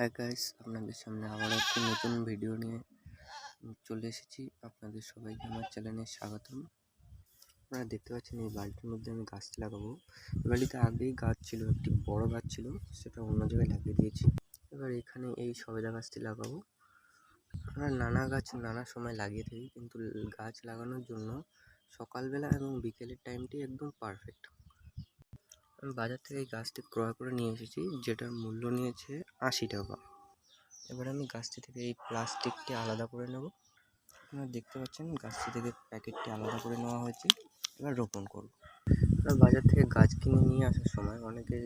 Hi guys, আপনাদের সামনে আবার একটি নতুন ভিডিও নিয়ে চলে এসেছি। আপনাদের সবাইকে আমার চ্যানেলে স্বাগতম। আপনারা দেখতে পাচ্ছেন এই বাড়িটির মধ্যে আমি গাছটি লাগাবো। এই বাড়িতে আগেই গাছ ছিল, একটি বড় গাছ ছিল, সেটা অন্য জায়গায় লাগিয়ে দিয়েছি। এবার এখানে এই সবেদা গাছটি লাগাবো। আমরা নানা গাছ নানা সময় লাগিয়ে থাকি, কিন্তু গাছ লাগানোর জন্য সকালবেলা এবং বিকেলের টাইমটি একদম পারফেক্ট। আমি বাজার থেকে এই গাছটি ক্রয় করে নিয়ে এসেছি, যেটার মূল্য নিয়েছে 80 টাকা। এবার আমি গাছটি থেকে এই প্লাস্টিকটি আলাদা করে নেব। আপনারা দেখতে পাচ্ছেন গাছটি থেকে প্যাকেটটি আলাদা করে নেওয়া হয়েছে। এবার রোপণ করব। আমরা বাজার থেকে গাছ কিনে নিয়ে আসার সময় অনেকে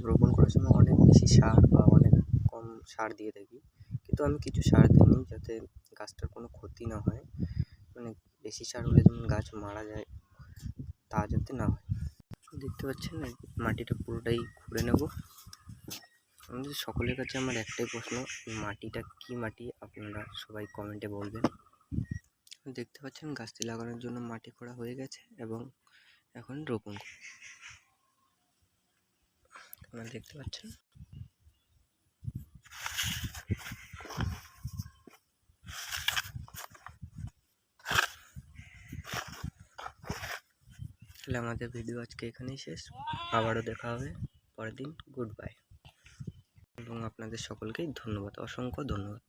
রোপণ করার সময় অনেক বেশি সার বা অনেক কম সার দিয়ে থাকি, কিন্তু আমি কিছু সার দিইনি যাতে গাছটার কোনো ক্ষতি না হয়। মানে বেশি সার হলে যেমন গাছ মারা যায়, তা যাতে না হয়। দেখতে পাচ্ছেন মাটিটা পুরোটাই খুঁড়ে নেব। আমাদের সকলের কাছে আমার একটাই প্রশ্ন, মাটিটা কি মাটি আপনারা সবাই কমেন্টে বলবেন। দেখতে পাচ্ছেন গাছটি লাগানোর জন্য মাটি খোঁড়া হয়ে গেছে এবং এখন রোপণ আপনারা দেখতে পাচ্ছেন। তাহলে আমাদের ভিডিও আজকে এখানেই শেষ। আবারও দেখা হবে পরের দিন। গুড বাই এবং আপনাদের সকলকেই ধন্যবাদ, অসংখ্য ধন্যবাদ।